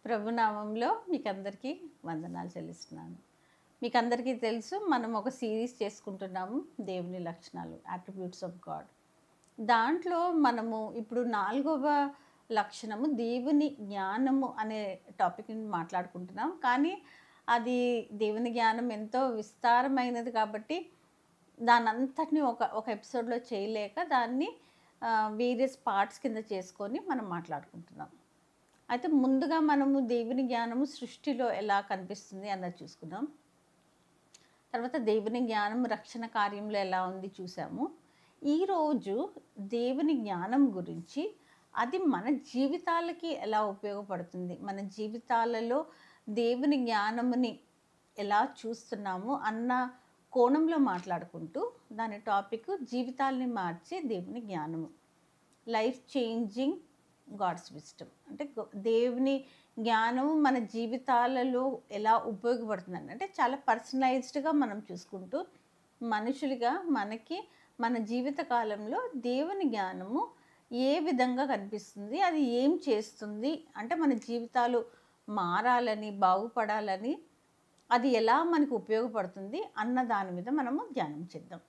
ప్రభునామంలో మీకందరికీ వందనాలు చెల్లిస్తున్నాను. మీకందరికీ తెలుసు మనం ఒక సిరీస్ చేసుకుంటున్నాము దేవుని లక్షణాలు, అట్రిబ్యూట్స్ ఆఫ్ గాడ్. దాంట్లో మనము ఇప్పుడు 4వ లక్షణము దేవుని జ్ఞానము అనే టాపిక్‌ని మాట్లాడుకుంటున్నాం. కానీ అది దేవుని జ్ఞానం ఎంతో విస్తారమైనది కాబట్టి దానంతటిని ఒక ఎపిసోడ్‌లో చేయలేక దాన్ని వేరియస్ పార్ట్స్ కింద చేసుకొని మనం మాట్లాడుకుంటున్నాం. అయితే ముందుగా మనము దేవుని జ్ఞానము సృష్టిలో ఎలా కనిపిస్తుంది అన్నది చూసుకుందాం. తర్వాత దేవుని జ్ఞానం రక్షణ కార్యంలో ఎలా ఉంది చూసాము. ఈరోజు దేవుని జ్ఞానం గురించి అది మన జీవితాలకి ఎలా ఉపయోగపడుతుంది, మన జీవితాలలో దేవుని జ్ఞానముని ఎలా చూస్తున్నాము అన్న కోణంలో మాట్లాడుకుంటూ దాని టాపిక్ జీవితాలని మార్చే దేవుని జ్ఞానము, లైఫ్ చేంజింగ్ గాడ్స్ విజ్డమ్. అంటే దేవుని జ్ఞానం మన జీవితాలలో ఎలా ఉపయోగపడుతుందండి అంటే చాలా పర్సనలైజ్డ్గా మనం చూసుకుంటూ మనుషులుగా మనకి మన జీవిత కాలంలో దేవుని జ్ఞానము ఏ విధంగా కనిపిస్తుంది, అది ఏం చేస్తుంది, అంటే మన జీవితాలు మారాలని బాగుపడాలని అది ఎలా మనకు ఉపయోగపడుతుంది అన్న దాని మీద మనము ధ్యానం చేద్దాం.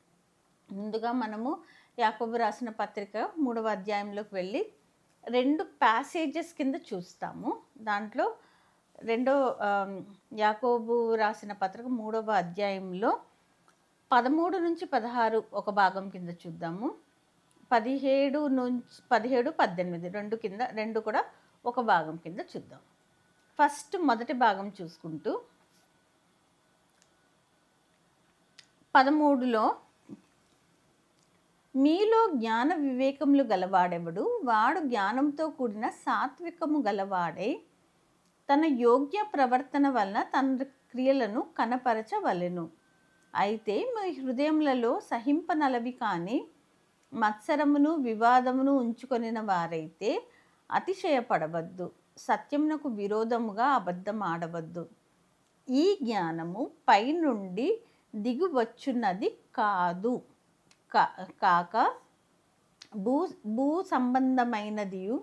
ముందుగా మనము యాకోబు రాసిన పత్రిక 3వ అధ్యాయంలోకి వెళ్ళి 2 ప్యాసేజెస్ కింద చూస్తాము. దాంట్లో యాకోబు రాసిన పత్రిక 3వ అధ్యాయంలో 13 నుంచి 16 ఒక భాగం కింద చూద్దాము. 17 నుంచి 17, 18 రెండు కూడా ఒక భాగం కింద చూద్దాం. ఫస్ట్ మొదటి భాగం చూసుకుంటూ 13లో మీలో జ్ఞాన వివేకములు గలవాడెవడు, వాడు జ్ఞానంతో కూడిన సాత్వికము గలవాడై తన యోగ్య ప్రవర్తన వలన తన క్రియలను కనపరచవలెను. అయితే మీ హృదయములలో సహింపనలవి కానీ మత్సరమును వివాదమును ఉంచుకొనిన వారైతే అతిశయపడవద్దు, సత్యమునకు విరోధముగా అబద్ధం ఆడవద్దు. ఈ జ్ఞానము పైనుండి దిగువచ్చున్నది కాదు, కాక భూ సంబంధమైనదియు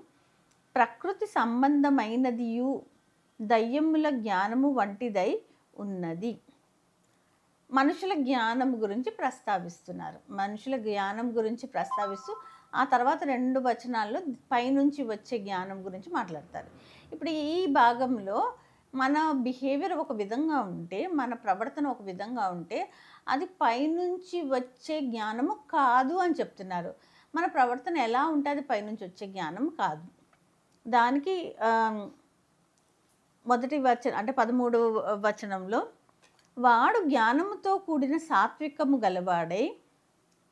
ప్రకృతి సంబంధమైనదియు దయ్యముల జ్ఞానము వంటిదై ఉన్నది. మనుషుల జ్ఞానం గురించి ప్రస్తావిస్తున్నారు. మనుషుల జ్ఞానం గురించి ప్రస్తావిస్తూ ఆ తర్వాత 2 వచనాల్లో పైనుంచి వచ్చే జ్ఞానం గురించి మాట్లాడతారు. ఇప్పుడు ఈ భాగంలో మన బిహేవియర్ ఒక విధంగా ఉంటే, మన ప్రవర్తన ఒక విధంగా ఉంటే అది పైనుంచి వచ్చే జ్ఞానము కాదు అని చెప్తున్నారు. మన ప్రవర్తన ఎలా ఉంటే అది పైనుంచి వచ్చే జ్ఞానం కాదు. దానికి మొదటి వచనం అంటే 13వ వచనంలో వాడు జ్ఞానముతో కూడిన సాత్వికము గలవాడై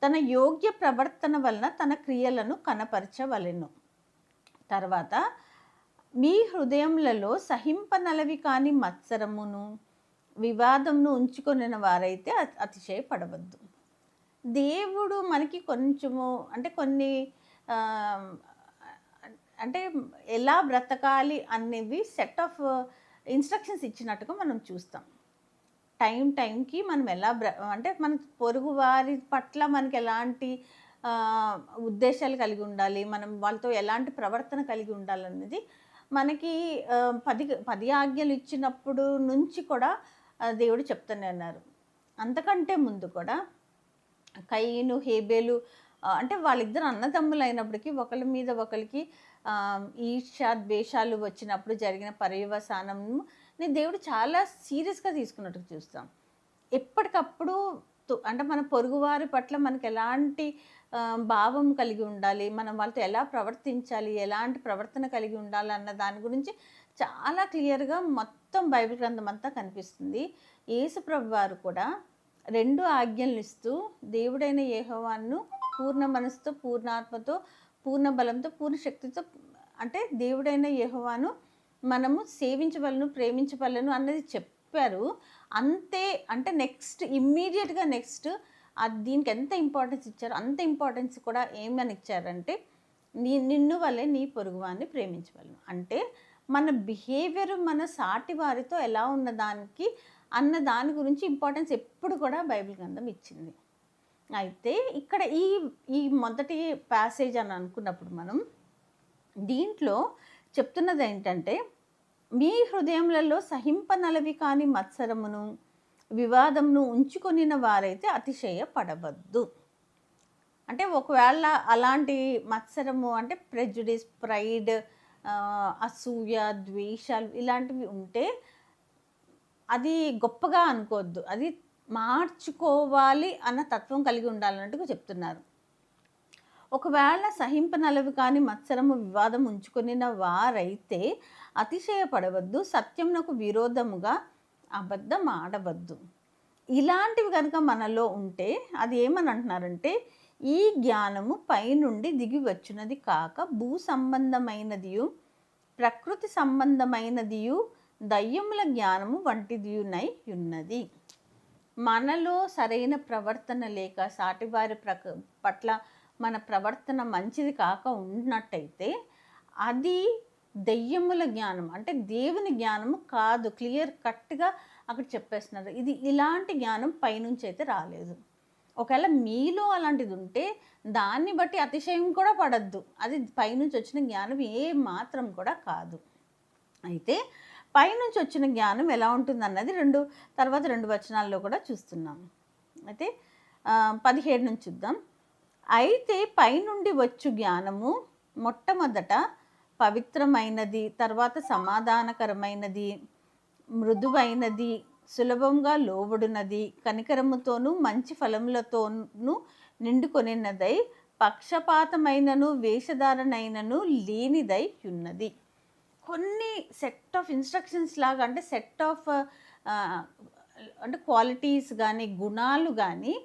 తన యోగ్య ప్రవర్తన వలన తన క్రియలను కనపరచవలెను. తర్వాత మీ హృదయములలో సహింపనలవి కాని మత్సరమును వివాదమును ఉంచుకొనిన వారైతే అతిశయపడవద్దు. దేవుడు మనకి కొంచెము అంటే కొన్ని అంటే ఎలా బ్రతకాలి అనేవి సెట్ ఆఫ్ ఇన్స్ట్రక్షన్స్ ఇచ్చినట్టుగా మనం చూస్తాం. టైంకి మనం ఎలా అంటే మన పొరుగు వారి పట్ల మనకి ఎలాంటి ఉద్దేశాలు కలిగి ఉండాలి, మనం వాళ్ళతో ఎలాంటి ప్రవర్తన కలిగి ఉండాలనేది మనకి 10 ఆజ్ఞలు ఇచ్చినప్పుడు నుంచి కూడా దేవుడు చెప్తూనే ఉన్నారు. అంతకంటే ముందు కూడా కయీను హేబేలు అంటే వాళ్ళిద్దరు అన్నదమ్ములు అయినప్పటికీ ఒకళ్ళ మీద ఒకరికి ఈర్ష్య ద్వేషాలు వచ్చినప్పుడు జరిగిన పర్యవసానంను దేవుడు చాలా సీరియస్గా తీసుకున్నట్టు చూస్తాం. ఎప్పటికప్పుడు అంటే మన పొరుగువారి పట్ల మనకి ఎలాంటి భావం కలిగి ఉండాలి, మనం వాళ్ళతో ఎలా ప్రవర్తించాలి, ఎలాంటి ప్రవర్తన కలిగి ఉండాలి అన్న దాని గురించి చాలా క్లియర్గా మొత్తం బైబిల్ గ్రంథం అంతా కనిపిస్తుంది. యేసుప్రభు వారు కూడా 2 ఆజ్ఞలను ఇస్తూ దేవుడైన యెహోవాను పూర్ణ మనసుతో, పూర్ణాత్మతో, పూర్ణ బలంతో, పూర్ణ శక్తితో అంటే దేవుడైన యెహోవాను మనము సేవించవలను, ప్రేమించవలను అన్నది చెప్పారు. అంతే అంటే ఇమ్మీడియట్గా దీనికి ఎంత ఇంపార్టెన్స్ ఇచ్చారో అంత ఇంపార్టెన్స్ కూడా ఏమని ఇచ్చారంటే నిన్ను వల్లే నీ పొరుగువాన్ని ప్రేమించవలను. అంటే మన బిహేవియర్ మన సాటి వారితో ఎలా ఉన్నదానికి అన్న దాని గురించి ఇంపార్టెన్స్ ఎప్పుడు కూడా బైబిల్ గ్రంథం ఇచ్చింది. అయితే ఇక్కడ ఈ మొదటి ప్యాసేజ్ అని అనుకున్నప్పుడు మనం దీంట్లో చెప్తున్నది ఏంటంటే మీ హృదయములలో సహింపనలవి కాని మత్సరమును వివాదమును ఉంచుకొనిన వారైతే అతిశయపడవద్దు. అంటే ఒకవేళ అలాంటి మత్సరము అంటే ప్రెజుడిస్, ప్రైడ్, అసూయ, ద్వేషాలు ఇలాంటివి ఉంటే అది గొప్పగా అనుకోవద్దు. అది మార్చుకోవాలి అన్న తత్వం కలిగి ఉండాలన్నట్టుగా చెప్తున్నారు. ఒకవేళ సహింపనలవి కాని మత్సరము వివాదం ఉంచుకొనిన వారైతే అతిశయపడవద్దు, సత్యమునకు విరోధముగా అబద్ధం ఆడవద్దు. ఇలాంటివి కనుక మనలో ఉంటే అది ఏమని అంటున్నారంటే, ఈ జ్ఞానము పైనుండి దిగి వచ్చినది కాక భూ సంబంధమైనదియు ప్రకృతి సంబంధమైనదియు దయ్యముల జ్ఞానము వంటిదియునై ఉన్నది. మనలో సరైన ప్రవర్తన లేక సాటివారి పట్ల మన ప్రవర్తన మంచిది కాక ఉన్నట్టయితే అది దెయ్యముల జ్ఞానం, అంటే దేవుని జ్ఞానము కాదు. క్లియర్ కట్గా అక్కడ చెప్పేస్తున్నారు. ఇది ఇలాంటి జ్ఞానం పైనుంచి అయితే రాలేదు. ఒకవేళ మీలో అలాంటిది ఉంటే దాన్ని బట్టి అతిశయం కూడా పడద్దు. అది పైనుంచి వచ్చిన జ్ఞానం ఏ మాత్రం కూడా కాదు. అయితే పైనుంచి వచ్చిన జ్ఞానం ఎలా ఉంటుందన్నది తర్వాత రెండు వచనాల్లో కూడా చూస్తున్నాం. అయితే 17 నుంచి చూద్దాం. అయితే పైనుండి వచ్చు జ్ఞానము మొట్టమొదట పవిత్రమైనది, తర్వాత సమాధానకరమైనది, మృదువైనది, సులభంగా లోబడినది, కనికరముతోనూ మంచి ఫలములతోనూ నిండుకొనినదై పక్షపాతమైనను వేషధారణైనను లేనిదై ఉన్నది. కొన్ని సెట్ ఆఫ్ ఇన్స్ట్రక్షన్స్ లాగా, అంటే సెట్ ఆఫ్ అంటే క్వాలిటీస్ కానీ గుణాలు కానీ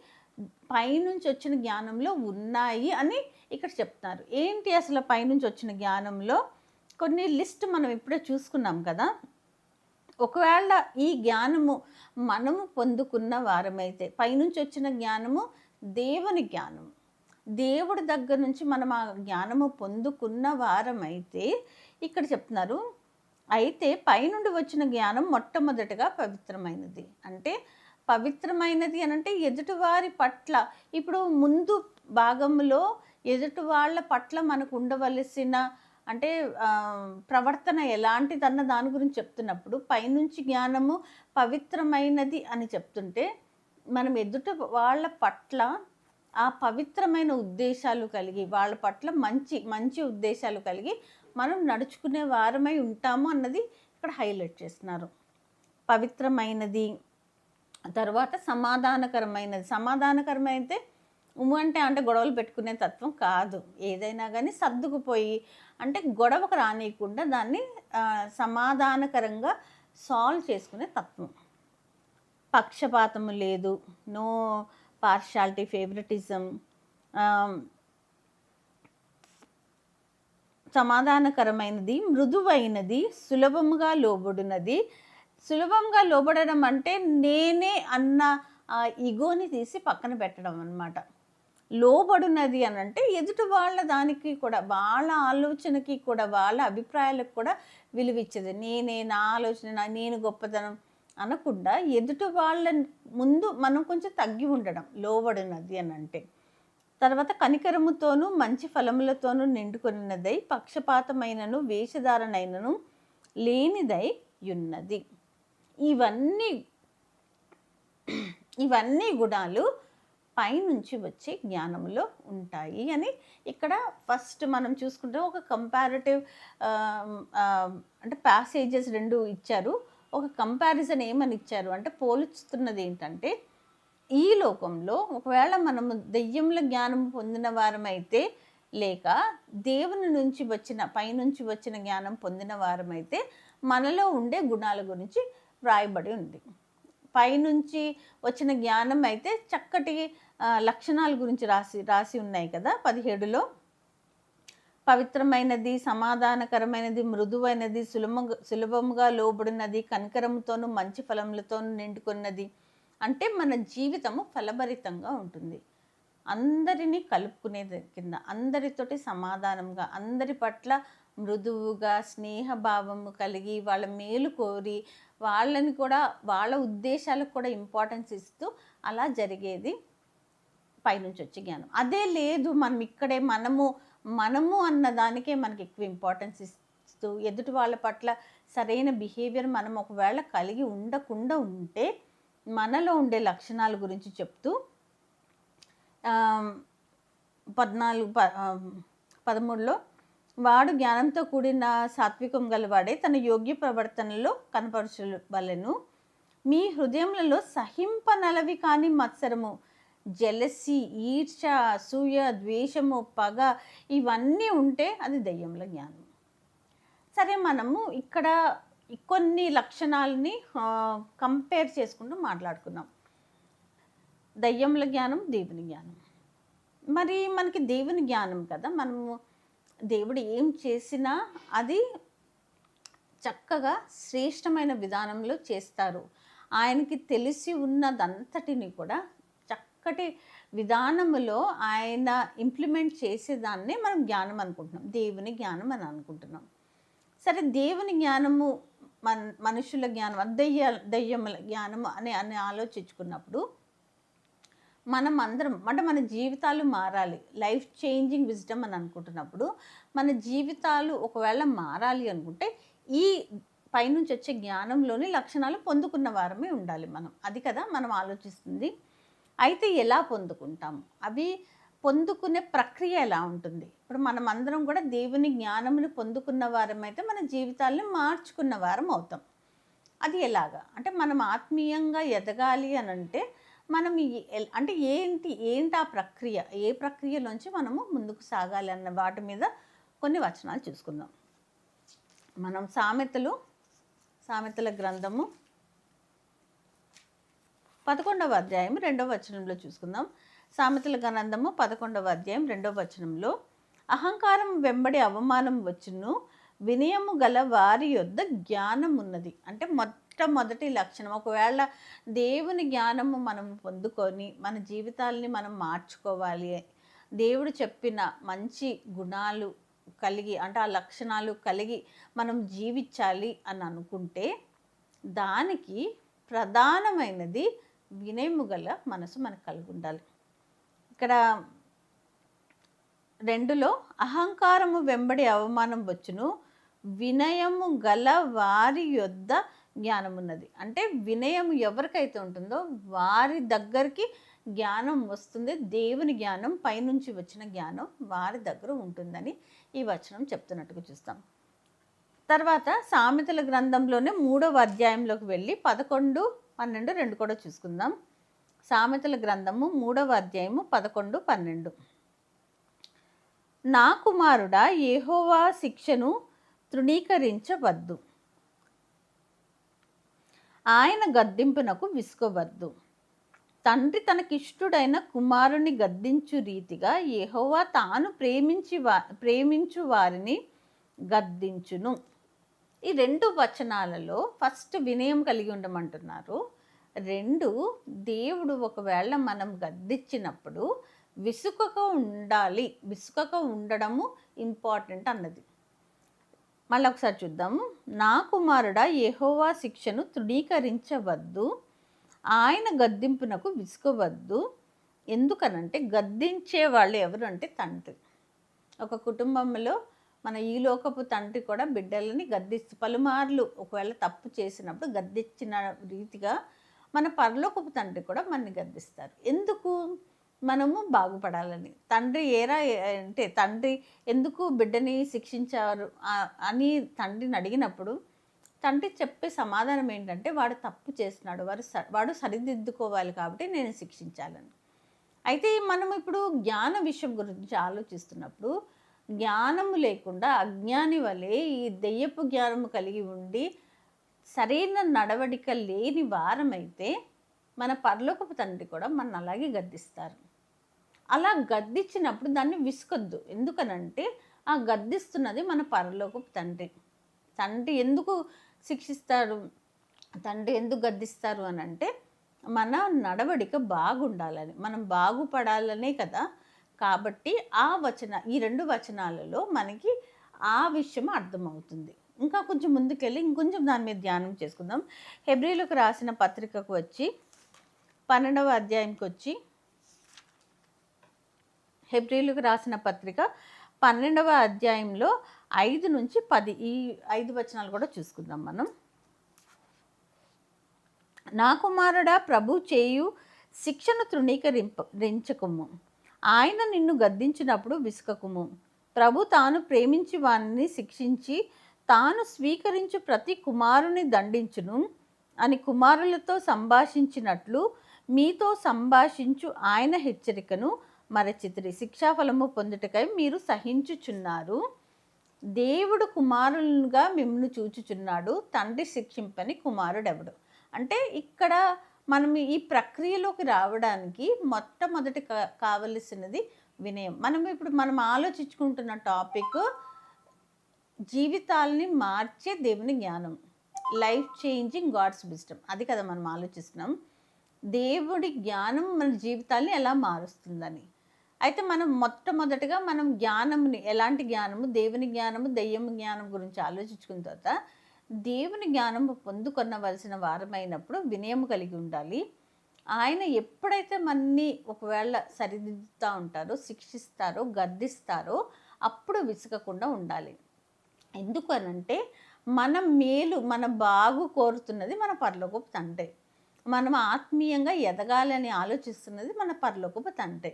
పైనుంచి వచ్చిన జ్ఞానంలో ఉన్నాయి అని ఇక్కడ చెప్తున్నారు. ఏంటి అసలు పైనుంచి వచ్చిన జ్ఞానంలో కొన్ని లిస్ట్ మనం ఇప్పుడే చూసుకున్నాం కదా. ఒకవేళ ఈ జ్ఞానము మనము పొందుకున్న వారమైతే, పైనుంచి వచ్చిన జ్ఞానము దేవుని జ్ఞానము, దేవుడి దగ్గర నుంచి మనం ఆ జ్ఞానము పొందుకున్న వారమైతే ఇక్కడ చెప్తున్నారు, అయితే పైనుండి వచ్చిన జ్ఞానం మొట్టమొదటిగా పవిత్రమైనది. అంటే పవిత్రమైనది అని అంటే ఎదుటివారి పట్ల, ఇప్పుడు ముందు భాగంలో ఎదుటి వాళ్ళ పట్ల మనకు ఉండవలసిన అంటే ప్రవర్తన ఎలాంటిదన్న దాని గురించి చెప్తున్నప్పుడు పైనుంచి జ్ఞానము పవిత్రమైనది అని చెప్తుంటే మనం ఎదుటి వాళ్ళ పట్ల ఆ పవిత్రమైన ఉద్దేశాలు కలిగి, వాళ్ళ పట్ల మంచి ఉద్దేశాలు కలిగి మనం నడుచుకునే వారమై ఉంటాము అన్నది ఇక్కడ హైలైట్ చేస్తున్నారు. పవిత్రమైనది, తర్వాత సమాధానకరమైనది. సమాధానకరమైతే అంటే గొడవలు పెట్టుకునే తత్వం కాదు. ఏదైనా కానీ సర్దుకుపోయి, అంటే గొడవకు రానియకుండా దాన్ని సమాధానకరంగా సాల్వ్ చేసుకునే తత్వం. పక్షపాతము లేదు, నో పార్షాలిటీ, ఫేవరెటిజం. సమాధానకరమైనది, మృదువైనది, సులభముగా లోబడినది. సులభంగా లోబడడం అంటే నేనే అన్న ఈగోని తీసి పక్కన పెట్టడం అన్నమాట. లోబడినది అని అంటే ఎదుటి వాళ్ళ దానికి కూడా, వాళ్ళ ఆలోచనకి కూడా, వాళ్ళ అభిప్రాయాలకు కూడా విలువిచ్చేది. నా ఆలోచన, నేను గొప్పతనం అనకుండా ఎదుటి వాళ్ళ ముందు మనం కొంచెం తగ్గి ఉండడం లోబడినది అని అంటే. తర్వాత కనికరముతోనూ మంచి ఫలములతోనూ నిండుకొనినదై పక్షపాతమైనను వేషధారణైనను లేనిదై ఉన్నది. ఇవన్నీ గుణాలు పైనుంచి వచ్చే జ్ఞానంలో ఉంటాయి అని ఇక్కడ ఫస్ట్ మనం చూసుకుంటే ఒక కంపారిటివ్ అంటే ప్యాసేజెస్ రెండు ఇచ్చారు. ఒక కంపారిజన్ ఏమని ఇచ్చారు అంటే పోల్చుతున్నది ఏంటంటే, ఈ లోకంలో ఒకవేళ మనము దెయ్యముల జ్ఞానం పొందిన వారమైతే, లేక దేవుని నుంచి వచ్చిన పైనుంచి వచ్చిన జ్ఞానం పొందిన వారమైతే మనలో ఉండే గుణాల గురించి వ్రాయబడి ఉంది. పైనుంచి వచ్చిన జ్ఞానం అయితే చక్కటి లక్షణాల గురించి రాసి ఉన్నాయి కదా 17లో. పవిత్రమైనది, సమాధానకరమైనది, మృదువైనది, సులభముగా లోబడినది, కనికరముతోనూ మంచి ఫలములతోనూ నిండుకున్నది. అంటే మన జీవితము ఫలభరితంగా ఉంటుంది. అందరినీ కలుపుకునేది కింద, అందరితోటి సమాధానంగా, అందరి పట్ల మృదువుగా, స్నేహభావము కలిగి, వాళ్ళ మేలు కోరి, వాళ్ళని కూడా వాళ్ళ ఉద్దేశాలకు కూడా ఇంపార్టెన్స్ ఇస్తూ అలా జరిగేది పైనుంచి వచ్చే జ్ఞానం. అదే లేదు మనం ఇక్కడే మనము అన్న దానికే మనకి ఎక్కువ ఇంపార్టెన్స్ ప్రవర్తిస్తూ ఎదుటి వాళ్ళ పట్ల సరైన బిహేవియర్ మనం ఒకవేళ కలిగి ఉండకుండా ఉంటే మనలో ఉండే లక్షణాల గురించి చెప్తూ 13లో వాడు జ్ఞానంతో కూడిన సాత్వికం గలవాడే తన యోగ్య ప్రవర్తనలో కనపరచవలెను. మీ హృదయములలో సహింపనలవి కాని మత్సరము, జెలసీ, ఈర్ష, అసూయ, ద్వేషము, పగ ఇవన్నీ ఉంటే అది దెయ్యముల జ్ఞానం. సరే, మనము ఇక్కడ కొన్ని లక్షణాలని కంపేర్ చేసుకుంటూ మాట్లాడుకున్నాం. దయ్యముల జ్ఞానం, దేవుని జ్ఞానం. మరి మనకి దేవుని జ్ఞానం కదా, మనము దేవుడు ఏం చేసినా అది చక్కగా శ్రేష్టమైన విధానంలో చేస్తారు. ఆయనకి తెలిసి ఉన్నదంతటిని కూడా చక్కటి విధానములో ఆయన ఇంప్లిమెంట్ చేసేదాన్నే మనం జ్ఞానం అనుకుంటున్నాం, దేవుని జ్ఞానం అని అనుకుంటున్నాం. సరే, దేవుని జ్ఞానము మనుషుల జ్ఞానం, దయ్యముల జ్ఞానము అని ఆలోచించుకున్నప్పుడు మనం అందరం అంటే మన జీవితాలు మారాలి, లైఫ్ చేంజింగ్ విజ్డమ్ అని అనుకుంటున్నప్పుడు మన జీవితాలు ఒకవేళ మారాలి అనుకుంటే ఈ పైనుంచి వచ్చే జ్ఞానంలోని లక్షణాలు పొందుకున్న వారమే ఉండాలి మనం. అది కదా మనం ఆలోచిస్తుంది. అయితే ఎలా పొందుకుంటాము, అవి పొందుకునే ప్రక్రియ ఎలా ఉంటుంది? ఇప్పుడు మనం అందరం కూడా దేవుని జ్ఞానమును పొందుకున్న వారమైతే మన జీవితాలను మార్చుకున్న వారం అవుతాం. అది ఎలాగా అంటే, మనం ఆత్మీయంగా ఎదగాలి అని అంటే మనం అంటే ఏంటి ఆ ప్రక్రియ, ఏ ప్రక్రియలోంచి మనము ముందుకు సాగాలి అన్న వాటి మీద కొన్ని వచనాలు చూసుకుందాం. మనం సామెతల గ్రంథము 11వ అధ్యాయం 2వ వచనంలో చూసుకుందాం. సామెతల గ్రంథము 11వ అధ్యాయం 2వ వచనంలో, అహంకారం వెంబడి అవమానం వచ్చును, వినయము గల వారి యొద్ద జ్ఞానం ఉన్నది. అంటే మొట్టమొదటి లక్షణం, ఒకవేళ దేవుని జ్ఞానము మనం పొందుకొని మన జీవితాలని మనం మార్చుకోవాలి, దేవుడు చెప్పిన మంచి గుణాలు కలిగి అంటే ఆ లక్షణాలు కలిగి మనం జీవించాలి అని అనుకుంటే దానికి ప్రధానమైనది వినయము గల మనసు మనకు కలిగి ఉండాలి. ఇక్కడ 2లో అహంకారము వెంబడి అవమానం వచ్చును, వినయము గల వారి యొద్ద జ్ఞానం ఉన్నది. అంటే వినయం ఎవరికైతే ఉంటుందో వారి దగ్గరికి జ్ఞానం వస్తుంది. దేవుని జ్ఞానం, పైనుంచి వచ్చిన జ్ఞానం వారి దగ్గర ఉంటుందని ఈ వచనం చెప్తున్నట్టుగా చూస్తాం. తర్వాత సామెతల గ్రంథంలోనే 3వ అధ్యాయంలోకి వెళ్ళి 11, 12, 2 కూడా చూసుకుందాం. సామెతల గ్రంథము 3వ అధ్యాయము 11, 12. నా కుమారుడా, యెహోవా శిక్షను తృణీకరించవద్దు, ఆయన గద్దింపునకు విసుకోవద్దు. తండ్రి తనకిష్టుడైన కుమారుని గద్దించు రీతిగా యెహోవా తాను ప్రేమించు వారిని గద్దించును. ఈ 2 వచనాలలో ఫస్ట్ వినయం కలిగి ఉండమంటున్నారు. 2, దేవుడు ఒకవేళ మనం గద్దించినప్పుడు విసుకక ఉండాలి, విసుకక ఉండడము ఇంపార్టెంట్ అన్నది. మళ్ళీ ఒకసారి చూద్దాము. నా కుమారుడా, యెహోవా శిక్షను తృణీకరించవద్దు, ఆయన గద్దింపునకు విసుకోవద్దు. ఎందుకనంటే గద్దించే వాళ్ళు ఎవరు అంటే తండ్రి. ఒక కుటుంబంలో మన ఈ లోకపు తండ్రి కూడా బిడ్డలని పలుమార్లు ఒకవేళ తప్పు చేసినప్పుడు గద్దించిన రీతిగా మన పరలోకపు తండ్రి కూడా మనని గద్దిస్తారు. ఎందుకు? మనము బాగుపడాలని. తండ్రి అంటే తండ్రి ఎందుకు బిడ్డని శిక్షించారు అని తండ్రిని అడిగినప్పుడు తండ్రి చెప్పే సమాధానం ఏంటంటే, వాడు తప్పు చేస్తున్నాడు, వాడు సరిదిద్దుకోవాలి కాబట్టి నేను శిక్షించాలని. అయితే మనం ఇప్పుడు జ్ఞాన విషయం గురించి ఆలోచిస్తున్నప్పుడు జ్ఞానము లేకుండా అజ్ఞాని వలె ఈ దెయ్యపు జ్ఞానము కలిగి ఉండి సరైన నడవడిక లేని వారమైతే మన పరలోకపు తండ్రి కూడా మన అలాగే గద్దిస్తారు. అలా గద్దించినప్పుడు దాన్ని విసుకొద్దు. ఎందుకనంటే ఆ గద్దిస్తున్నది మన పరలోకపు తండ్రి. తండ్రి ఎందుకు శిక్షిస్తారు, తండ్రి ఎందుకు గద్దిస్తారు అని అంటే మన నడవడిక బాగుండాలని, మనం బాగుపడాలనే కదా. కాబట్టి ఈ 2 వచనాలలో మనకి ఆ విషయం అర్థమవుతుంది. ఇంకా కొంచెం ముందుకెళ్ళి ఇంకొంచెం దాని మీద ధ్యానం చేసుకుందాం. హెబ్రీలకు రాసిన పత్రికకు వచ్చి 12వ అధ్యాయంకి వచ్చి, హెబ్రీలకు రాసిన పత్రిక 12వ అధ్యాయంలో 5-10 ఈ 5 వచనాలు కూడా చూసుకుందాం మనం. నా కుమారుడా, ప్రభు చేయు శిక్షను తృణీకరించకుము. ఆయన నిన్ను గద్దించినప్పుడు విసుకకుము. ప్రభు తాను ప్రేమించి వారిని శిక్షించి తాను స్వీకరించు ప్రతి కుమారుని దండించును అని కుమారులతో సంభాషించినట్లు మీతో సంభాషించు ఆయన హెచ్చరికను మరచితిరి. శిక్షాఫలము పొందుటకై మీరు సహించుచున్నారు. దేవుడు కుమారులుగా మిమ్మల్ని చూచుచున్నాడు, తండ్రి శిక్షింపని కుమారుడెవడు. అంటే ఇక్కడ మనం ఈ ప్రక్రియలోకి రావడానికి మొట్టమొదటి కావలసినది వినయం. మనం ఆలోచించుకుంటున్న టాపిక్ జీవితాలని మార్చే దేవుని జ్ఞానం, లైఫ్ చేంజింగ్ గాడ్స్ విజ్డమ్. అది కదా మనం ఆలోచిస్తున్నాం. దేవుడి జ్ఞానం మన జీవితాన్ని ఎలా మారుస్తుందని. అయితే మనం మొట్టమొదటిగా మనం జ్ఞానంని, ఎలాంటి జ్ఞానము, దేవుని జ్ఞానము, దెయ్యం జ్ఞానం గురించి ఆలోచించుకున్న తర్వాత దేవుని జ్ఞానం పొందుకొనవలసిన వారమైనప్పుడు వినయం కలిగి ఉండాలి. ఆయన ఎప్పుడైతే మనని ఒకవేళ సరిదిద్దుతూ ఉంటారో, శిక్షిస్తారో, గద్దిస్తారో అప్పుడు విసుగకుండా ఉండాలి. ఎందుకు అనంటే మన మేలు, మన బాగు కోరుతున్నది మన పరలోకపు తండ్రి. మనం ఆత్మీయంగా ఎదగాలని ఆలోచిస్తున్నది మన పరలోకపు తండ్రి.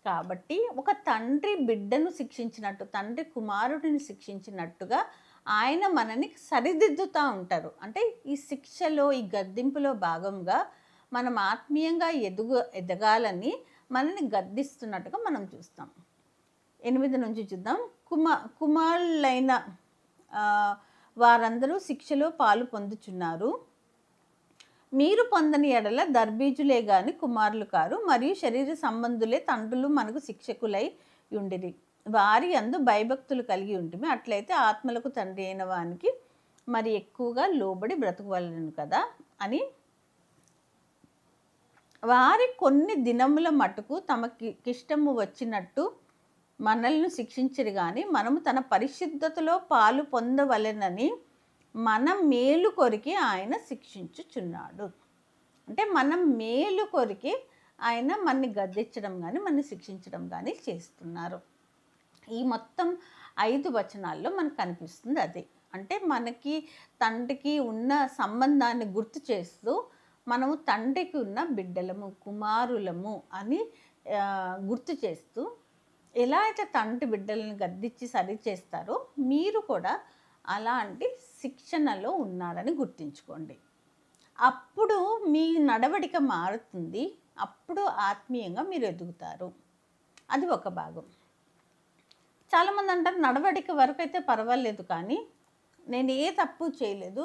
కాబట్టి ఒక తండ్రి బిడ్డను శిక్షించినట్టు, తండ్రి కుమారుడిని శిక్షించినట్టుగా ఆయన మనని సరిదిద్దుతూ ఉంటారు. అంటే ఈ శిక్షలో, ఈ గద్దింపులో భాగంగా మనం ఆత్మీయంగా ఎదగాలని మనని గద్దిస్తున్నట్టుగా మనం చూస్తాం. 8 నుంచి చూద్దాం. కుమారులైన వారందరూ శిక్షలో పాలు పొందుచున్నారు. మీరు పొందని ఎడల దర్బీజులే గాని కుమారులు కారు, మరియు శరీర సంబంధులే తండ్రులు మనకు శిక్షకులై ఉండిరి. వారి యందు భయభక్తులు కలిగి ఉంటుంది. అట్లయితే ఆత్మలకు తండ్రి అయిన వానికి మరి ఎక్కువగా లోబడి బ్రతకవలను కదా అని. వారి కొన్ని దినముల మటుకు తమకిష్టము వచ్చినట్టు మనల్ని శిక్షించరు కానీ మనము తన పరిశుద్ధతలో పాలు పొందవలెనని మన మేలు కొరికి ఆయన శిక్షించుచున్నాడు. అంటే మనం మేలు కొరికి ఆయన మనని గద్దించడం కానీ మనని శిక్షించడం కానీ చేస్తున్నారు. ఈ మొత్తం 5 వచనాల్లో మనకు కనిపిస్తుంది అదే. అంటే మనకి తండ్రికి ఉన్న సంబంధాన్ని గుర్తు చేస్తూ మనము తండ్రికి ఉన్న బిడ్డలము, కుమారులము అని గుర్తు చేస్తూ, ఎలా అయితే తండ్రి బిడ్డలను గద్దించి సరి చేస్తారో మీరు కూడా అలాంటి శిక్షణలో ఉన్నారని గుర్తుంచుకోండి. అప్పుడు మీ నడవడిక మారుతుంది. అప్పుడు ఆత్మీయంగా మీరు ఎదుగుతారు. అది ఒక భాగం. చాలామంది అంటారు నడవడిక వరకు అయితే పర్వాలేదు, కానీ నేను ఏ తప్పు చేయలేదు,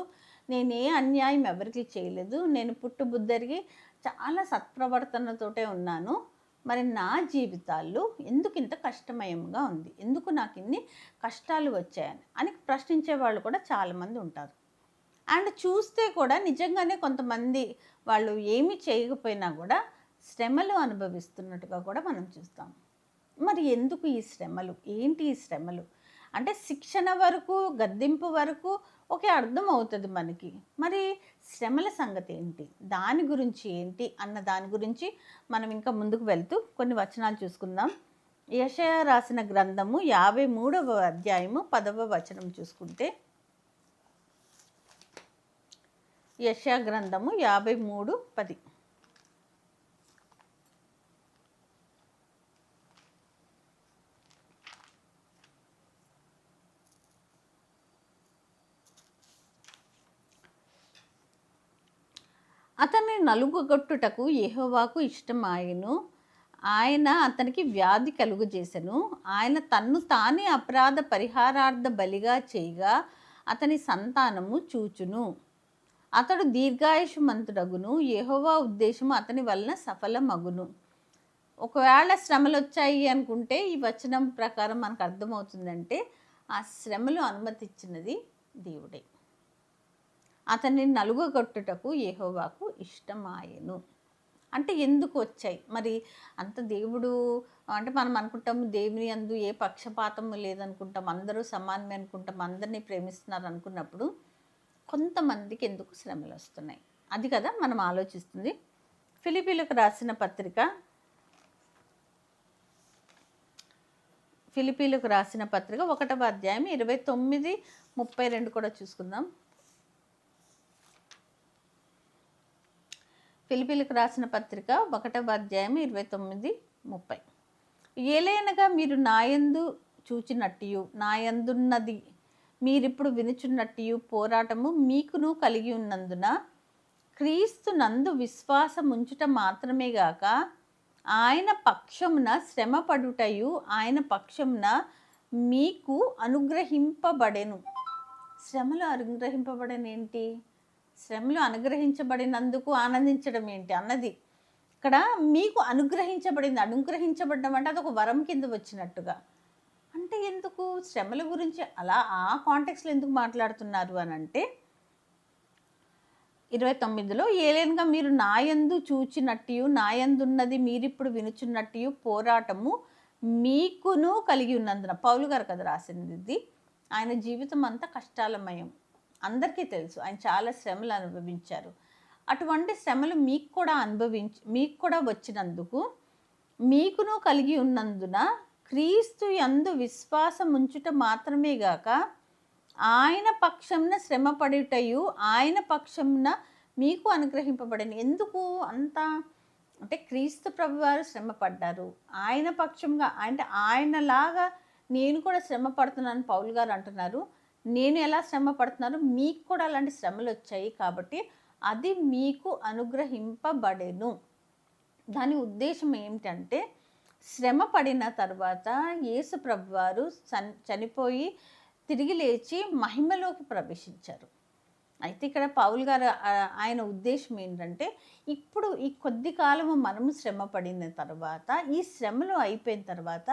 నేను ఏ అన్యాయం ఎవరికి చేయలేదు, నేను పుట్టుబుద్ధరిగి చాలా సత్ప్రవర్తనతోటే ఉన్నాను, మరి నా జీవితాల్లో ఎందుకు ఇంత కష్టమయంగా ఉంది, ఎందుకు నాకు ఇన్ని కష్టాలు వచ్చాయని అని ప్రశ్నించే వాళ్ళు కూడా చాలామంది ఉంటారు. అండ్ చూస్తే కూడా నిజంగానే కొంతమంది వాళ్ళు ఏమీ చేయకపోయినా కూడా శ్రమలు అనుభవిస్తున్నట్టుగా కూడా మనం చూస్తాం. మరి ఎందుకు ఈ శ్రమలు, ఏంటి ఈ శ్రమలు అంటే శిక్షణ వరకు, గద్దింపు వరకు ఒకే అర్థం అవుతుంది మనకి. మరి శ్రమల సంగతి ఏంటి, దాని గురించి ఏంటి అన్న దాని గురించి మనం ఇంకా ముందుకు వెళ్తూ కొన్ని వచనాలు చూసుకుందాం. యెషయా రాసిన గ్రంథము 53వ అధ్యాయము 10వ వచనం చూసుకుంటే, యెషయా గ్రంథము 53:10. అతన్ని నలుగుగొట్టుటకు యెహోవాకు ఇష్టమాయెను. ఆయన అతనికి వ్యాధి కలుగజేసెను. ఆయన తన్ను తానే అపరాధ పరిహారార్థ బలిగా చేయగా అతని సంతానము చూచును. అతడు దీర్ఘాయుషమంతుడగును. యెహోవా ఉద్దేశము అతని వలన సఫలమగును. ఒకవేళ శ్రమలు వచ్చాయి అనుకుంటే ఈ వచనం ప్రకారం మనకు అర్థమవుతుందంటే ఆ శ్రమలు అనుమతించినది దేవుడే. అతన్ని నలుగుగొట్టుటకు యెహోవాకు ఇష్టమాయెను. అంటే ఎందుకు వచ్చాయి మరి అంత దేవుడు అంటే మనం అనుకుంటాము దేవుని యందు ఏ పక్షపాతము లేదనుకుంటాం, అందరూ సమానమే అనుకుంటాం, అందరినీ ప్రేమిస్తున్నారు అనుకున్నప్పుడు కొంతమందికి ఎందుకు శ్రమలు వస్తున్నాయి, అది కదా మనం ఆలోచిస్తుంది. ఫిలిప్పీలకు రాసిన పత్రిక ఫిలిప్పీలకు రాసిన పత్రిక 1వ అధ్యాయం 29, 32 కూడా చూసుకుందాం. ఫిలిప్పీలకు రాసిన పత్రిక 1వ అధ్యాయం 29, 30. ఏలైనగా మీరు నాయందు చూచినట్టు నాయందున్నది మీరిప్పుడు వినుచున్నట్టు పోరాటము మీకును కలిగి ఉన్నందున క్రీస్తు నందు విశ్వాసం ఉంచుట మాత్రమే గాక ఆయన పక్షమున శ్రమపడుటయు ఆయన పక్షమున మీకు అనుగ్రహింపబడెను. శ్రమలు అనుగ్రహింపబడనేంటి? శ్రమలు అనుగ్రహించబడినందుకు ఆనందించడం ఏంటి అన్నది ఇక్కడ. మీకు అనుగ్రహించబడింది. అనుగ్రహించబడడం అంటే అదొక వరం కింద వచ్చినట్టుగా. అంటే ఎందుకు శ్రమల గురించి అలా ఆ కాంటెక్స్లో ఎందుకు మాట్లాడుతున్నారు అని అంటే 29లో ఏలైనగా మీరు నాయందు చూచినట్టు నాయందున్నది మీరిప్పుడు వినుచున్నట్టు పోరాటము మీకును కలిగి ఉన్నందున. పౌలు గారు కదా రాసింది ఇది. ఆయన జీవితం అంతా కష్టాలమయం, అందరికీ తెలుసు. ఆయన చాలా శ్రమలు అనుభవించారు. అటువంటి శ్రమలు మీకు కూడా వచ్చినందుకు మీకును కలిగి ఉన్నందున క్రీస్తు యందు విశ్వాసం ఉంచుట మాత్రమే గాక ఆయన పక్షంన శ్రమపడుటయు ఆయన పక్షంన మీకు అనుగ్రహింపబడిన. ఎందుకు అంత అంటే క్రీస్తు ప్రభువారు శ్రమ పడ్డారు, ఆయన పక్షంగా అంటే ఆయనలాగా నేను కూడా శ్రమ పడుతున్నాను పౌలు గారు అంటున్నారు. నేను ఎలా శ్రమ పడుతున్నారో మీకు కూడా అలాంటి శ్రమలు వచ్చాయి కాబట్టి అది మీకు అనుగ్రహింపబడెను. దాని ఉద్దేశం ఏమిటంటే శ్రమ పడిన తర్వాత యేసు ప్రభువారు చనిపోయి తిరిగి లేచి మహిమలోకి ప్రవేశించారు. అయితే ఇక్కడ పౌలు గారు ఆయన ఉద్దేశం ఏంటంటే ఇప్పుడు ఈ కొద్ది కాలము మనము శ్రమ పడిన తర్వాత ఈ శ్రమలు అయిపోయిన తర్వాత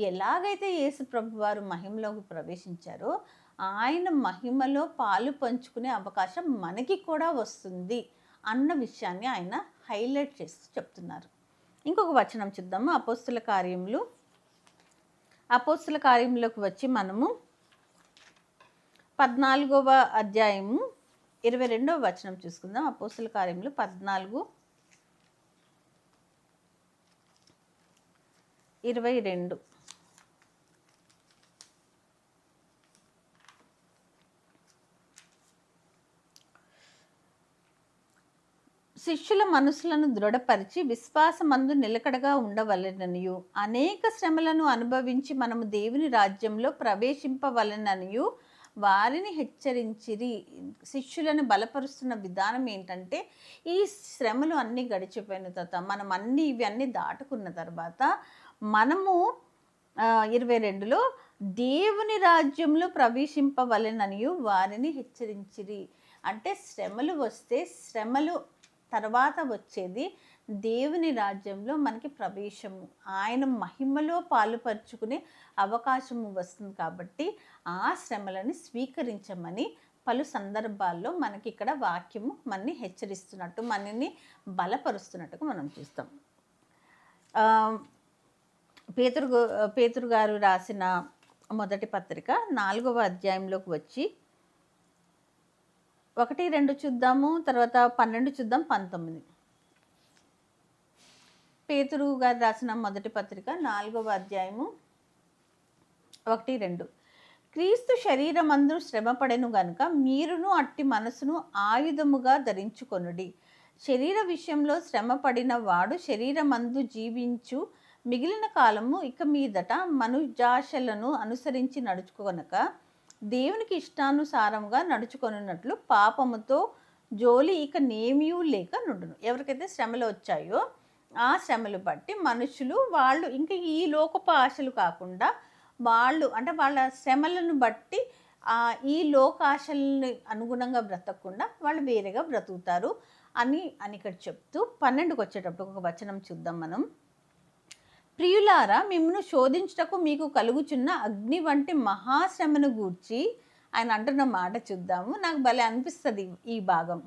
ఎలాగైతే యేసు ప్రభువారు మహిమలోకి ప్రవేశించారో ఆయన మహిమలో పాలు పంచుకునే అవకాశం మనకి కూడా వస్తుంది అన్న విషయాన్ని ఆయన హైలైట్ చేస్తూ చెప్తున్నారు. ఇంకొక వచనం చూద్దాము. అపోస్తుల కార్యంలోకి వచ్చి మనము 14వ అధ్యాయము 22వ వచనం చూసుకుందాం. అపోస్తుల కార్యములు 14:22. శిష్యుల మనసులను దృఢపరిచి విశ్వాసమందు నిలకడగా ఉండవలెననియు అనేక శ్రమలను అనుభవించి మనము దేవుని రాజ్యంలో ప్రవేశింపవలెననియు వారిని హెచ్చరించిరి. శిష్యులను బలపరుస్తున్న విధానం ఏంటంటే ఈ శ్రమలు అన్నీ గడిచిపోయిన తర్వాత మనం ఇవన్నీ దాటుకున్న తర్వాత మనము 22లో దేవుని రాజ్యంలో ప్రవేశింపవలెననియు వారిని హెచ్చరించిరి. అంటే శ్రమలు వస్తే శ్రమలు తర్వాత వచ్చేది దేవుని రాజ్యంలో మనకి ప్రవేశము, ఆయన మహిమలో పాలుపరుచుకునే అవకాశము వస్తుంది. కాబట్టి ఆ శ్రమలను స్వీకరించమని పలు సందర్భాల్లో మనకి ఇక్కడ వాక్యము మనని హెచ్చరిస్తున్నట్టు మనని బలపరుస్తున్నట్టుగా మనం చూస్తాం. పేతురు గారు రాసిన మొదటి పత్రిక 4వ అధ్యాయంలోకి వచ్చి 1-2 చూద్దాము, తర్వాత 12 చూద్దాం, 19. పేతురు గారు రాసిన మొదటి పత్రిక 4వ అధ్యాయము 1-2. క్రీస్తు శరీరమందు శ్రమపడెను గనుక మీరును అట్టి మనసును ఆయుధముగా ధరించుకొనుడి. శరీర విషయంలో శ్రమపడిన వాడు శరీరమందు జీవించు మిగిలిన కాలము ఇక మీదట మనుజాశలను అనుసరించి నడుచుకొనక దేవునికి ఇష్టానుసారంగా నడుచుకొనున్నట్లు పాపముతో జోలి ఇక నేమియూ లేక నుండును. ఎవరికైతే శ్రమలు వచ్చాయో ఆ శ్రమలు బట్టి మనుషులు వాళ్ళు ఇంకా ఈ లోకపు ఆశలు కాకుండా వాళ్ళ శ్రమలను బట్టి ఈ లోకాశలని అనుగుణంగా బ్రతకకుండా వాళ్ళు వేరేగా బ్రతుకుతారు అని ఇక్కడ చెప్తూ 12కి వచ్చేటప్పుడు ఒక వచనం చూద్దాం మనం. ప్రియులారా, మిమ్మును శోధించుటకు మీకు కలుగుచున్న అగ్ని వంటి మహాశ్రమను గూర్చి ఆయన అంటున్న మాట చూద్దాము. నాకు భలే అనిపిస్తుంది ఈ భాగం.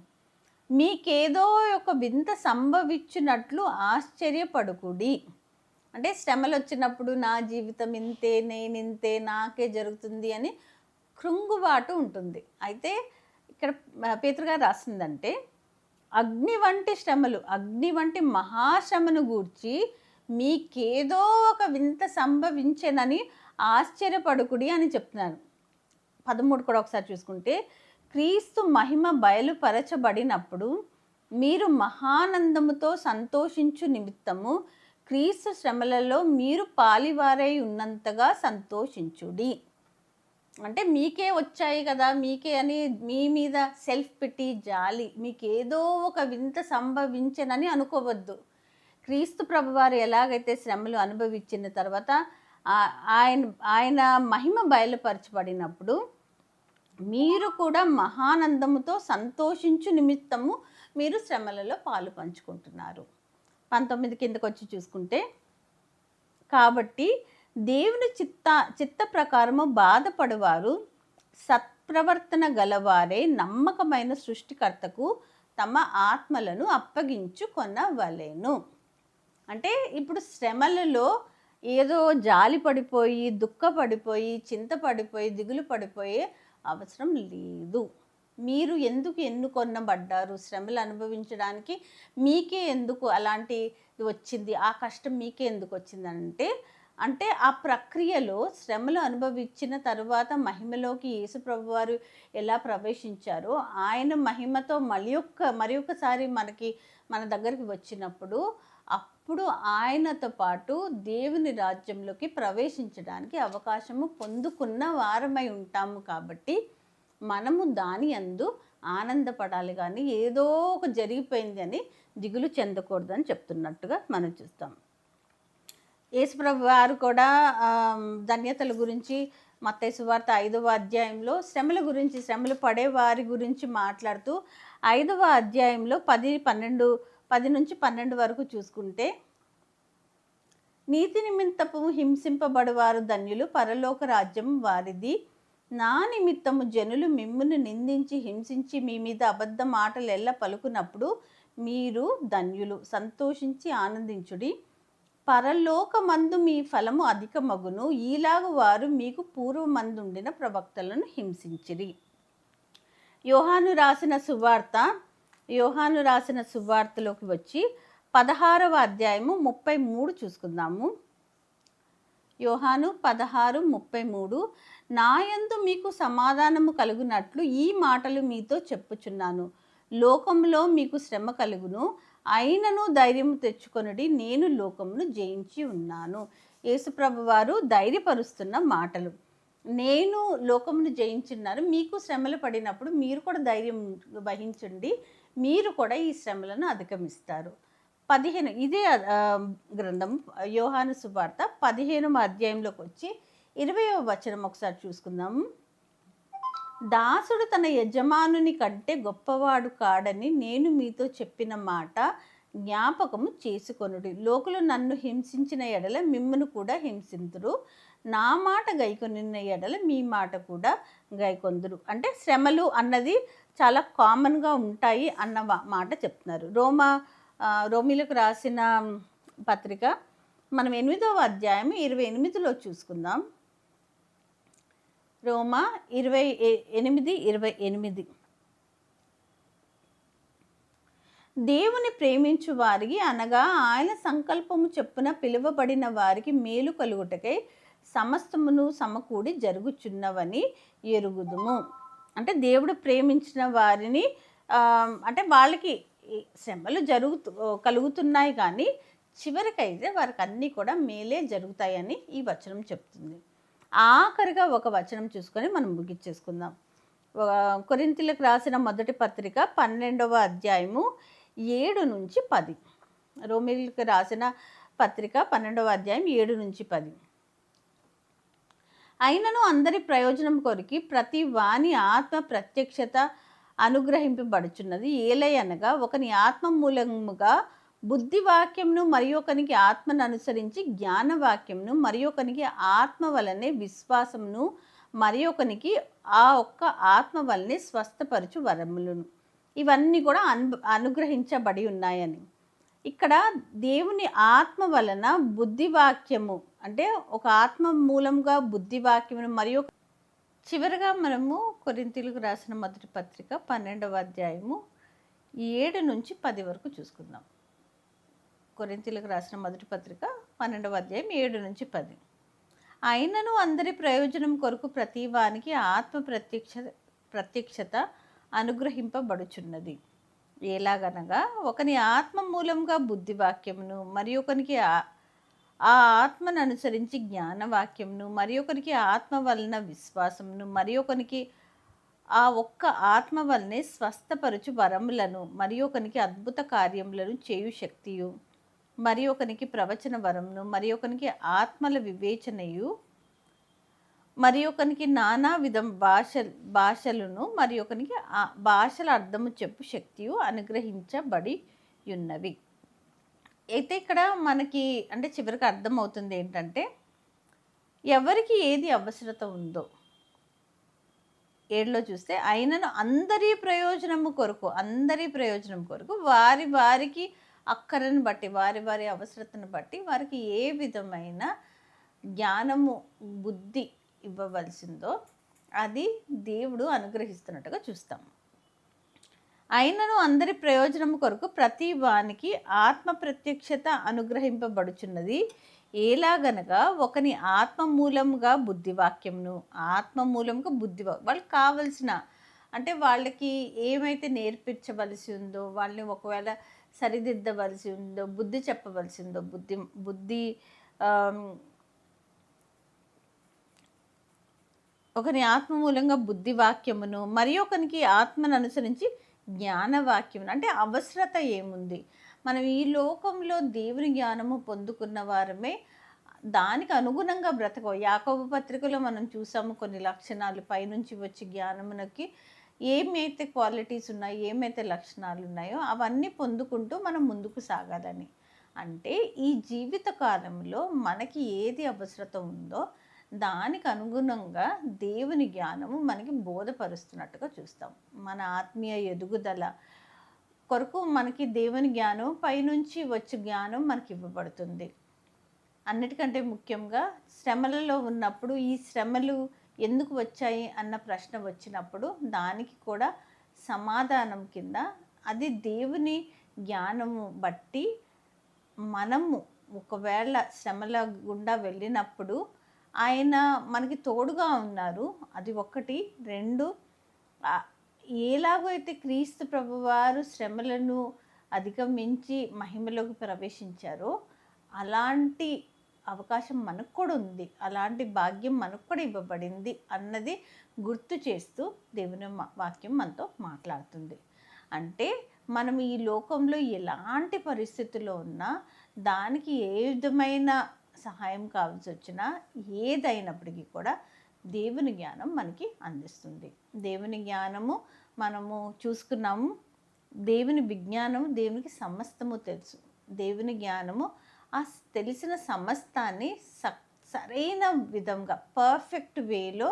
మీకేదో ఒక వింత సంభవించినట్లు ఆశ్చర్యపడుకుడి. అంటే శ్రమలు వచ్చినప్పుడు నా జీవితం ఇంతే, నేనింతే, నాకే జరుగుతుంది అని కృంగుబాటు ఉంటుంది. అయితే ఇక్కడ పేతురు గారు రాసిందంటే అగ్ని వంటి శ్రమలు, అగ్ని వంటి మహాశ్రమను గూర్చి మీకేదో ఒక వింత సంభవించేనని ఆశ్చర్యపడుకుడి అని చెప్తున్నారు. 13 కూడా ఒకసారి చూసుకుంటే, క్రీస్తు మహిమ బయలుపరచబడినప్పుడు మీరు మహానందముతో సంతోషించు నిమిత్తము క్రీస్తు శ్రమలలో మీరు పాలివారై ఉన్నంతగా సంతోషించుడి. అంటే మీకే వచ్చాయి కదా, మీకే అని మీ మీద సెల్ఫ్ పిటీ, జాలి, మీకేదో ఒక వింత సంభవించనని అనుకోవద్దు. క్రీస్తు ప్రభువారు ఎలాగైతే శ్రమలు అనుభవించిన తర్వాత ఆయన ఆయన మహిమ బయలుపరచబడినప్పుడు మీరు కూడా మహానందముతో సంతోషించు నిమిత్తము మీరు శ్రమలలో పాలు పంచుకుంటున్నారు. 19 కిందకు వచ్చి చూసుకుంటే, కాబట్టి దేవుని చిత్త ప్రకారము బాధపడువారు సత్ప్రవర్తన గలవారే నమ్మకమైన సృష్టికర్తకు తమ ఆత్మలను అప్పగించుకొనవలెను. అంటే ఇప్పుడు శ్రమలలో ఏదో జాలి పడిపోయి, దుఃఖపడిపోయి, చింతపడిపోయి, దిగులు పడిపోయే అవసరం లేదు. మీరు ఎందుకు ఎన్నుకొనబడ్డారు? శ్రమలు అనుభవించడానికి మీకే ఎందుకు అలాంటి వచ్చింది? ఆ కష్టం మీకే ఎందుకు వచ్చిందంటే, అంటే ఆ ప్రక్రియలో శ్రమలు అనుభవించిన తరువాత మహిమలోకి యేసు ప్రభువారు ఎలా ప్రవేశించారో, ఆయన మహిమతో మరి ఒక్కసారి మన దగ్గరికి వచ్చినప్పుడు, అప్పుడు ఆయనతో పాటు దేవుని రాజ్యంలోకి ప్రవేశించడానికి అవకాశము పొందుకున్న వారమై ఉంటాము. కాబట్టి మనము దాని యందు ఆనందపడాలి, కానీ ఏదో ఒక జరిగిపోయింది అని దిగులు చెందకూడదని చెప్తున్నట్టుగా మనం చూస్తాం. యేసుప్రభు వారు కూడా ధన్యతల గురించి మత్తయి సువార్త 5వ అధ్యాయంలో శ్రమల గురించి, శ్రమలు పడే వారి గురించి మాట్లాడుతూ 5వ అధ్యాయంలో 10 నుంచి 12 వరకు చూసుకుంటే, నీతి నిమిత్తము హింసింపబడువారు ధన్యులు, పరలోక రాజ్యం వారిది. నా నిమిత్తము జనులు మిమ్మును నిందించి హింసించి మీ మీద అబద్ధ మాటలు ఎల్ల పలుకున్నప్పుడు మీరు ధన్యులు, సంతోషించి ఆనందించుడి, పరలోకమందు మీ ఫలము అధికమగును. ఈలాగు వారు మీకు పూర్వమందుండిన ప్రవక్తలను హింసించిరి. యోహాను రాసిన సువార్తలోకి వచ్చి 16వ అధ్యాయము 33 చూసుకుందాము. యోహాను 16:33, నాయందు మీకు సమాధానము కలుగునట్లు ఈ మాటలు మీతో చెప్పుచున్నాను. లోకంలో మీకు శ్రమ కలుగును, అయినను ధైర్యము తెచ్చుకొనుడి, నేను లోకమును జయించి ఉన్నాను. యేసుప్రభు వారు ధైర్యపరుస్తున్న మాటలు. నేను లోకమును జయించున్నాను. మీకు శ్రమలు పడినప్పుడు మీరు కూడా ధైర్యం వహించండి, మీరు కూడా ఈ శ్రమలను అధిగమిస్తారు. 15 ఇదే గ్రంథం యోహాను సువార్త 15వ అధ్యాయంలోకి వచ్చి 20వ వచనం ఒకసారి చూసుకుందాము. దాసుడు తన యజమానుని కంటే గొప్పవాడు కాడని నేను మీతో చెప్పిన మాట జ్ఞాపకము చేసుకొనుడి. లోకులు నన్ను హింసించిన ఎడల మిమ్మును కూడా హింసింతురు, నా మాట గైకొనిన ఎడల మీ మాట కూడా గైకొందురు. అంటే శ్రమలు అన్నది చాలా కామన్గా ఉంటాయి అన్న మాట చెప్తున్నారు. రోమీలకు రాసిన పత్రిక మనం 8వ అధ్యాయం 28లో చూసుకుందాం. రోమా 28:28, దేవుని ప్రేమించు వారికి అనగా ఆయన సంకల్పము చొప్పున పిలువబడిన వారికి మేలు కలుగుటకై సమస్తమును సమకూడి జరుగుచున్నవని ఎరుగుదుము. అంటే దేవుడు ప్రేమించిన వారిని అంటే వాళ్ళకి శ్రమలు కలుగుతున్నాయి, కానీ చివరికైతే వారికి అన్నీ కూడా మేలే జరుగుతాయని ఈ వచనం చెప్తుంది. ఆఖరిగా ఒక వచనం చూసుకొని మనం ముగించేసుకుందాం. కొరింథీయులకు రాసిన మొదటి పత్రిక 12వ అధ్యాయము 7 నుంచి 10. రోమీయులకు రాసిన పత్రిక 12వ అధ్యాయం 7 నుంచి 10. అయినను అందరి ప్రయోజనం కొరికి ప్రతి వాని ఆత్మ ప్రత్యక్షత అనుగ్రహింపబడుచున్నది. ఏలయనగా ఒకని ఆత్మ మూలముగా బుద్ధివాక్యంను, మరి ఒకనికి ఆత్మను అనుసరించి జ్ఞానవాక్యంను, మరి ఒకనికి ఆత్మ వలనే విశ్వాసమును, మరి ఒకనికి ఆ ఒక్క ఆత్మ వలనే స్వస్థపరచు వరములను. ఇవన్నీ కూడా అనుగ్రహించబడి ఉన్నాయని. ఇక్కడ దేవుని ఆత్మ వలన బుద్ధివాక్యము అంటే ఒక ఆత్మ మూలంగా బుద్ధివాక్యమును, మరియు చివరిగా మనము కొరింథీయులకు రాసిన మొదటి పత్రిక 12వ అధ్యాయము 7 నుంచి 10 వరకు చూసుకుందాం. కొరింథీయులకు రాసిన మొదటి పత్రిక 12వ అధ్యాయం 7 నుంచి 10. అయినను అందరి ప్రయోజనం కొరకు ప్రతి వానికి ఆత్మ ప్రత్యక్షత అనుగ్రహింపబడుచున్నది. ఎలాగనగా ఒకని ఆత్మ మూలంగా బుద్ధివాక్యమును, మరి ఒకనికి ఆ ఆత్మను అనుసరించి జ్ఞానవాక్యమును, మరి ఒకరికి ఆత్మ వలన విశ్వాసమును, మరి ఒకనికి ఆ ఒక్క ఆత్మ వలనే స్వస్థపరచు వరములను, మరి ఒకనికి అద్భుత కార్యములను చేయు శక్తియు, మరి ఒకనికి ప్రవచన వరమును, మరి ఒకనికి ఆత్మల వివేచనయు, మరి ఒకనికి నానా విధం భాషలను, మరి ఒకనికి ఆ భాషల అర్థము చెప్పు శక్తియు అనుగ్రహించబడి ఉన్నవి. అయితే ఇక్కడ మనకి అంటే చివరికి అర్థమవుతుంది ఏంటంటే, ఎవరికి ఏది అవసరత ఉందో 7లో చూస్తే, అయినను అందరి ప్రయోజనం కొరకు వారి వారికి అక్కరను బట్టి, వారి వారి అవసరతను బట్టి వారికి ఏ విధమైన జ్ఞానము, బుద్ధి ఇవ్వవలసిందో అది దేవుడు అనుగ్రహిస్తున్నట్టుగా చూస్తాము. అయినను అందరి ప్రయోజనము కొరకు ప్రతి వానికి ఆత్మ ప్రత్యక్షత అనుగ్రహింపబడుచున్నది. ఎలాగనగా ఒకని ఆత్మ మూలంగా బుద్ధివాక్యమును, వాళ్ళకి కావలసిన అంటే వాళ్ళకి ఏమైతే నేర్పించవలసి ఉందో, వాళ్ళని ఒకవేళ సరిదిద్దవలసి ఉందో, బుద్ధి చెప్పవలసి ఉందో, బుద్ధి ఒకని ఆత్మ మూలంగా బుద్ధివాక్యమును, మరి ఒకనికి ఆత్మను అనుసరించి జ్ఞానవాక్యమును. అంటే అవసరత ఏముంది? మనం ఈ లోకంలో దేవుని జ్ఞానము పొందుకున్న వారమే దానికి అనుగుణంగా యాకోబు పత్రికలో మనం చూసాము కొన్ని లక్షణాలు, పైనుంచి వచ్చే జ్ఞానమునకి ఏమైతే క్వాలిటీస్ ఉన్నాయో, ఏమైతే లక్షణాలు ఉన్నాయో అవన్నీ పొందుకుంటూ మనం ముందుకు సాగాలని. అంటే ఈ జీవిత కాలంలో మనకి ఏది అవసరత ఉందో దానికి అనుగుణంగా దేవుని జ్ఞానము మనకి బోధపరుస్తున్నట్టుగా చూస్తాం. మన ఆత్మీయ ఎదుగుదల కొరకు మనకి దేవుని జ్ఞానం, పైనుంచి వచ్చే జ్ఞానం మనకి ఇవ్వబడుతుంది. అన్నిటికంటే ముఖ్యంగా శ్రమలలో ఉన్నప్పుడు, ఈ శ్రమలు ఎందుకు వచ్చాయి అన్న ప్రశ్న వచ్చినప్పుడు దానికి కూడా సమాధానం కింద అది దేవుని జ్ఞానము బట్టి మనము ఒకవేళ శ్రమల గుండా వెళ్ళినప్పుడు ఆయన మనకి తోడుగా ఉన్నారు. అది ఒకటి. 2, ఎలాగో అయితే క్రీస్తు ప్రభువారు శ్రమలను అధిగమించి మహిమలోకి ప్రవేశించారో అలాంటి అవకాశం మనకు కూడా ఉంది, అలాంటి భాగ్యం మనకు కూడా ఇవ్వబడింది అన్నది గుర్తు చేస్తూ దేవుని వాక్యం మనతో మాట్లాడుతుంది. అంటే మనం ఈ లోకంలో ఎలాంటి పరిస్థితుల్లో ఉన్నా దానికి ఏ విధమైన సహాయం కావాల్సి వచ్చినా ఏదైనప్పటికీ కూడా దేవుని జ్ఞానం మనకి అందిస్తుంది. దేవుని జ్ఞానము మనము చూసుకున్నాము. దేవుని విజ్ఞానము, దేవునికి సమస్తము తెలుసు. దేవుని జ్ఞానము ఆ తెలిసిన సమస్తాన్ని సరైన విధంగా పర్ఫెక్ట్ వేలో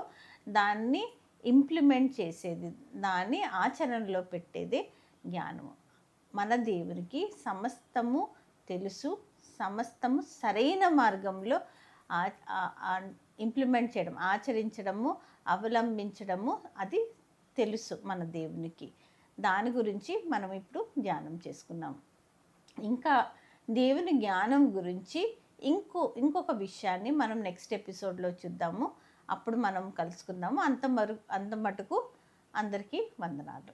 దాన్ని ఇంప్లిమెంట్ చేసేది, దాన్ని ఆచరణలో పెట్టేదే జ్ఞానము. మన దేవునికి సమస్తము తెలుసు, సమస్తము సరైన మార్గంలో ఇంప్లిమెంట్ చేయడం, ఆచరించడము, అవలంబించడము అది తెలుసు మన దేవునికి. దాని గురించి మనం ఇప్పుడు ధ్యానం చేసుకున్నాం. ఇంకా దేవుని జ్ఞానం గురించి ఇంకొక విషయాన్ని మనం నెక్స్ట్ ఎపిసోడ్లో చూద్దాము. అప్పుడు మనం కలుసుకుందాము. అంత మటుకు అందరికీ వందనాలు.